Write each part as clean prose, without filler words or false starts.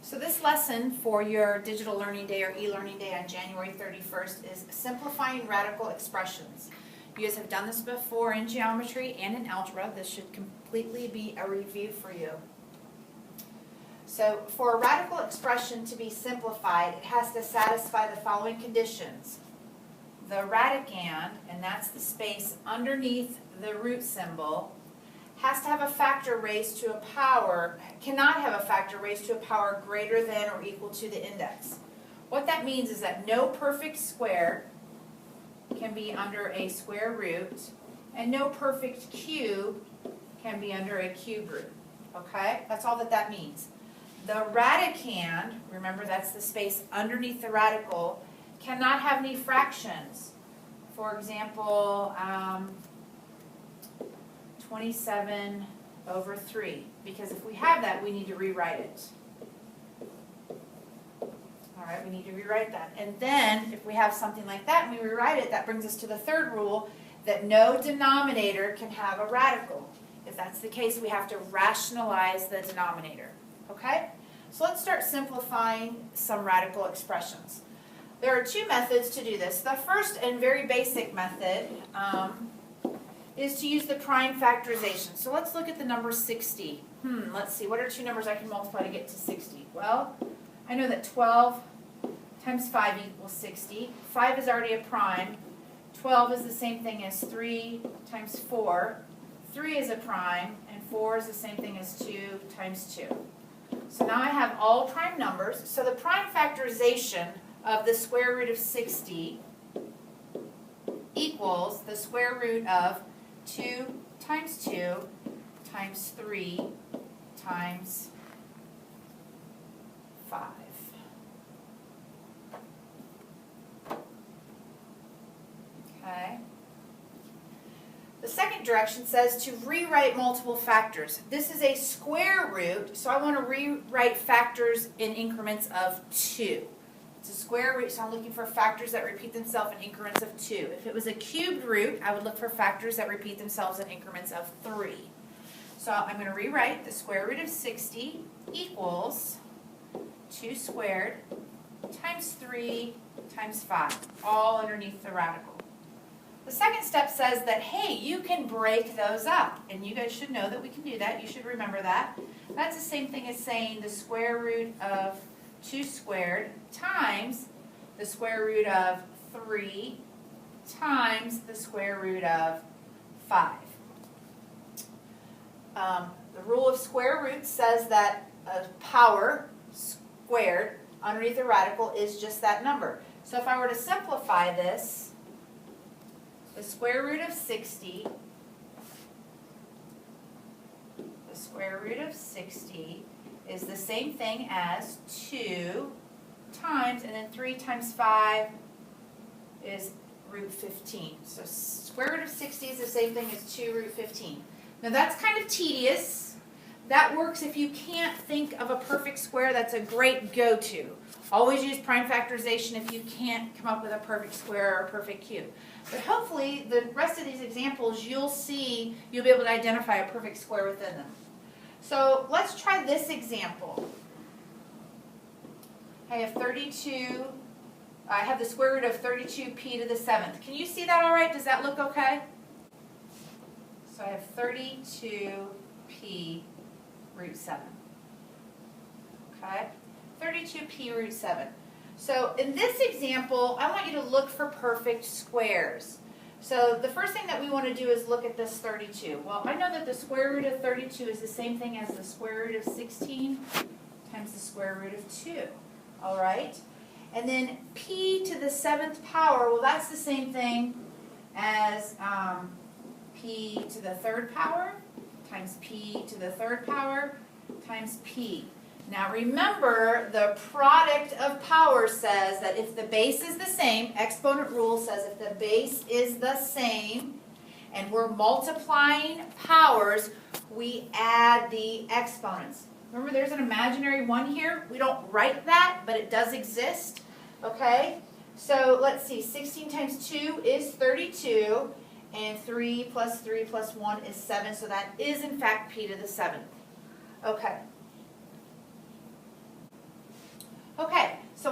So this lesson for your Digital Learning Day or e-learning day on January 31st is simplifying radical expressions. You guys have done this before in geometry and in algebra. This should completely be a review for you. So for a radical expression to be simplified, it has to satisfy the following conditions. The radicand, and that's the space underneath the root symbol, has to have a factor raised to a power, cannot have a factor raised to a power greater than or equal to the index. What that means is that no perfect square can be under a square root, and no perfect cube can be under a cube root. Okay? That's all that means. The radicand, remember that's the space underneath the radical, cannot have any fractions. For example, 27 over 3, because if we have that, we need to rewrite it. All right, we need to rewrite that. And then, if we have something like that and we rewrite it, that brings us to the third rule, that no denominator can have a radical. If that's the case, we have to rationalize the denominator. Okay? So let's start simplifying some radical expressions. There are two methods to do this. The first and very basic method is to use the prime factorization. So let's look at the number 60. Let's see, what are two numbers I can multiply to get to 60? Well, I know that 12 times 5 equals 60. 5 is already a prime. 12 is the same thing as 3 times 4. 3 is a prime, and 4 is the same thing as 2 times 2. So now I have all prime numbers. So the prime factorization of the square root of 60 equals the square root of 2 times 2 times 3 times 5. Okay. The second direction says to rewrite multiple factors. This is a square root, so I want to rewrite factors in increments of 2. It's a square root, so I'm looking for factors that repeat themselves in increments of 2. If it was a cubed root, I would look for factors that repeat themselves in increments of 3. So I'm going to rewrite the square root of 60 equals 2 squared times 3 times 5, all underneath the radical. The second step says that, hey, you can break those up. And you guys should know that we can do that. You should remember that. That's the same thing as saying the square root of 2 squared times the square root of 3 times the square root of 5. The rule of square roots says that a power squared underneath the radical is just that number. So if I were to simplify this, the square root of 60, is the same thing as 2 times, and then 3 times 5 is root 15. So square root of 60 is the same thing as 2 root 15. Now that's kind of tedious. That works if you can't think of a perfect square. That's a great go-to. Always use prime factorization if you can't come up with a perfect square or a perfect cube. But hopefully the rest of these examples you'll be able to identify a perfect square within them. So let's try this example. I have I have the square root of 32p to the 7th. Can you see that all right? Does that look okay? So I have 32p root 7. Okay? 32p root 7. So in this example, I want you to look for perfect squares. So the first thing that we want to do is look at this 32. Well, I know that the square root of 32 is the same thing as the square root of 16 times the square root of 2. All right? And then p to the 7th power, well, that's the same thing as p to the 3rd power times p to the 3rd power times p. Now remember, the product of powers says that if the base is the same, exponent rule says if the base is the same and we're multiplying powers, we add the exponents. Remember, there's an imaginary 1 here. We don't write that, but it does exist. Okay? So let's see. 16 times 2 is 32, and 3 plus 1 is 7. So that is, in fact, p to the 7th. Okay.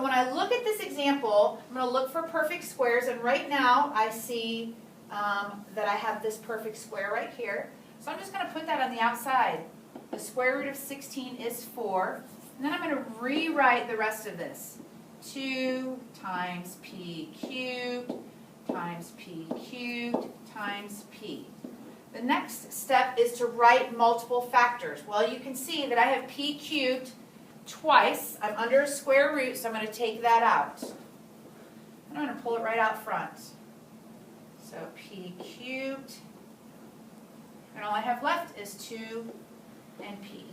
when I look at this example, I'm going to look for perfect squares, and right now I see that I have this perfect square right here. So I'm just going to put that on the outside. The square root of 16 is 4. And then I'm going to rewrite the rest of this. 2 times p cubed times p cubed times p. The next step is to write multiple factors. Well, you can see that I have p cubed twice. I'm under a square root, so I'm going to take that out. And I'm going to pull it right out front. So p cubed, and all I have left is 2 and p.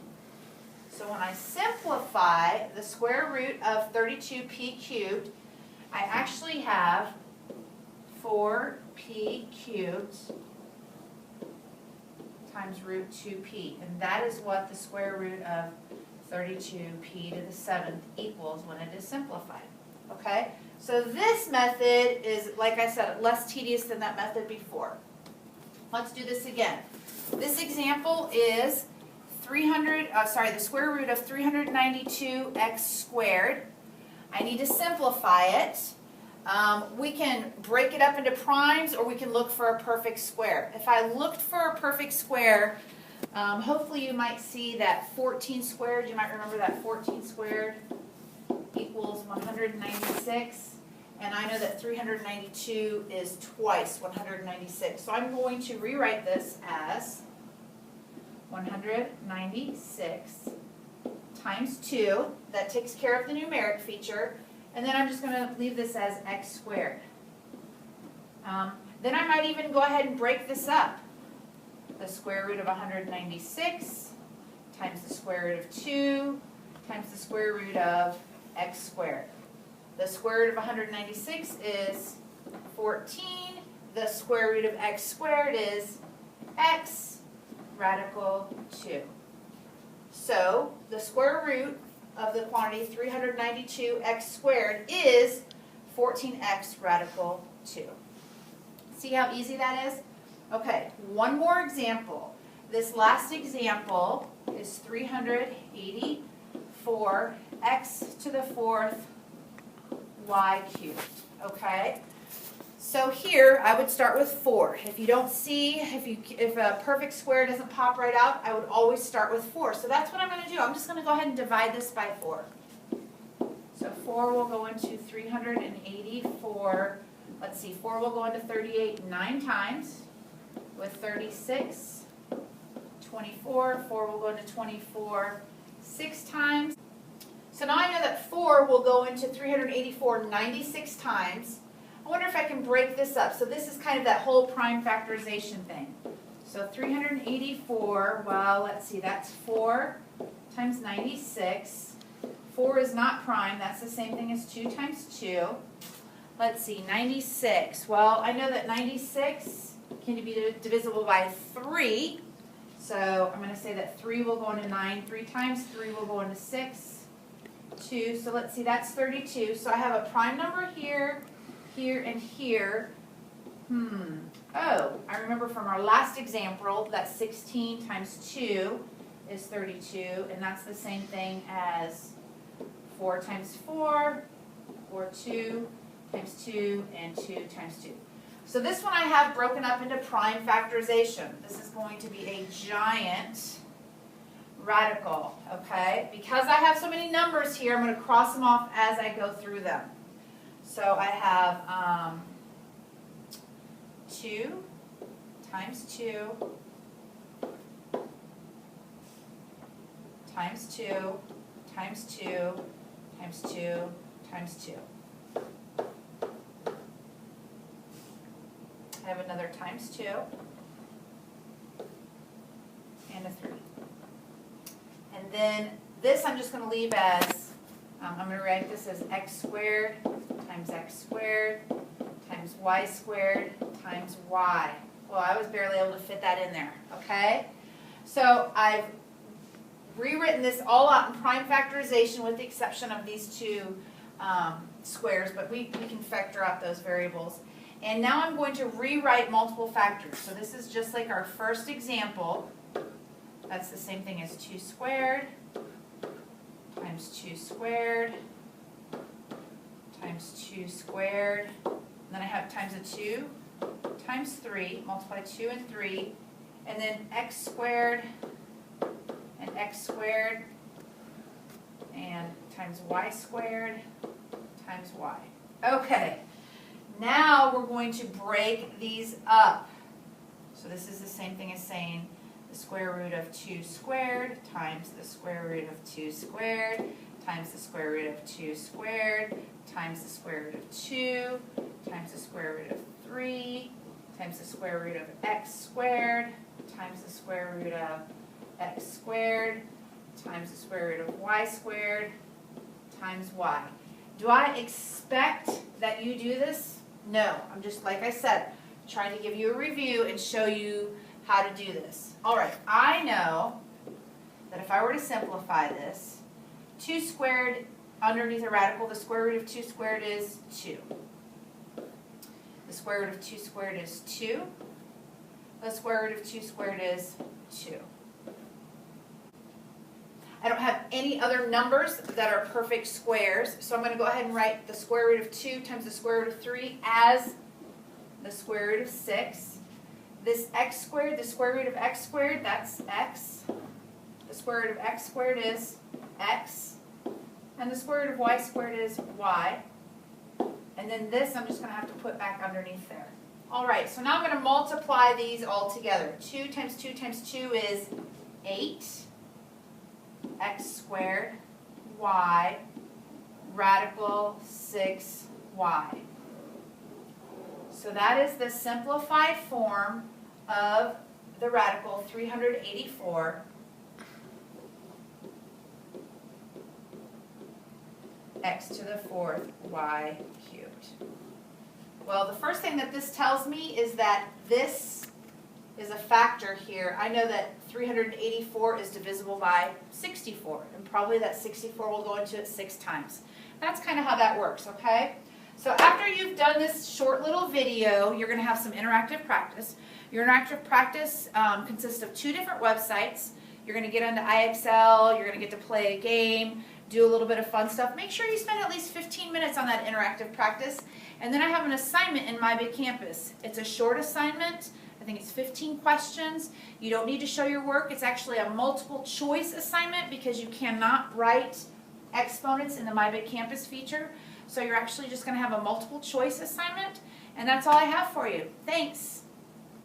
So when I simplify the square root of 32p cubed, I actually have 4p cubed times root 2p. And that is what the square root of 32p to the 7th equals when it is simplified. Okay? So this method is, like I said, less tedious than that method before. Let's do this again. This example is the square root of 392x squared. I need to simplify it. We can break it up into primes, or we can look for a perfect square. If I looked for a perfect square, hopefully you might see that 14 squared, you might remember that 14 squared equals 196. And I know that 392 is twice 196. So I'm going to rewrite this as 196 times 2. That takes care of the numeric feature. And then I'm just going to leave this as x squared. Then I might even go ahead and break this up. The square root of 196 times the square root of 2 times the square root of x squared. The square root of 196 is 14. The square root of x squared is x radical 2. So the square root of the quantity 392x squared is 14x radical 2. See how easy that is? Okay, one more example. This last example is 384x to the 4th y cubed. Okay? So here I would start with 4. If you don't see, if a perfect square doesn't pop right out, I would always start with 4. So that's what I'm going to do. I'm just going to go ahead and divide this by 4. So 4 will go into 384. Let's see, 4 will go into 38 9 times. With 36, 24. 4 will go into 24 6 times. So now I know that 4 will go into 384 96 times. I wonder if I can break this up. So this is kind of that whole prime factorization thing. So 384, well, let's see, that's 4 times 96. 4 is not prime. That's the same thing as 2 times 2. Let's see, 96. Well, I know that 96 can be divisible by 3. So I'm going to say that 3 will go into 9 3 times. 3 will go into 6. 2. So let's see, that's 32. So I have a prime number here, here, and here. Oh, I remember from our last example that 16 times 2 is 32, and that's the same thing as 4 times 4, or 2 times 2, and 2 times 2. So this one I have broken up into prime factorization. This is going to be a giant radical, okay? Because I have so many numbers here, I'm going to cross them off as I go through them. So I have 2 times 2 times 2 times 2 times 2 times 2. I have another times 2 and a 3. And then this I'm just going to leave as, I'm going to write this as x squared times y squared times y. Well, I was barely able to fit that in there, okay? So I've rewritten this all out in prime factorization with the exception of these two squares, but we can factor out those variables. And now I'm going to rewrite multiple factors. So this is just like our first example. That's the same thing as 2 squared times 2 squared times 2 squared. And then I have times a 2 times 3, multiply 2 and 3, and then x squared and x squared and times y squared times y. Okay, now we're going to break these up. So this is the same thing as saying the square root of 2 squared times the square root of 2 squared times the square root of 2 squared times the square root of 2 times the square root of 3 times the square root of x squared times the square root of x squared times the square root of y squared times y. Do I expect that you do this? No. I'm just, like I said, trying to give you a review and show you how to do this. All right, I know that if I were to simplify this, 2 squared underneath a radical, the square root of 2 squared is 2. The square root of 2 squared is 2. The square root of 2 squared is 2. I don't have any other numbers that are perfect squares, so I'm going to go ahead and write the square root of 2 times the square root of 3 as the square root of 6. This x squared, the square root of x squared, that's x. The square root of x squared is x. And the square root of y squared is y. And then this I'm just going to have to put back underneath there. All right, so now I'm going to multiply these all together. 2 times 2 times 2 is 8. X squared, y, radical 6y. So that is the simplified form of the radical 384 x to the 4th y cubed. Well, the first thing that this tells me is that this is a factor here. I know that 384 is divisible by 64, and probably that 64 will go into it 6 times. That's kind of how that works, okay? So after you've done this short little video, you're going to have some interactive practice. Your interactive practice consists of 2 different websites. You're going to get into IXL, you're going to get to play a game, do a little bit of fun stuff. Make sure you spend at least 15 minutes on that interactive practice. And then I have an assignment in My Big Campus. It's a short assignment. I think it's 15 questions. You don't need to show your work. It's actually a multiple choice assignment because you cannot write exponents in the My Big Campus feature. So you're actually just going to have a multiple choice assignment. And that's all I have for you. Thanks.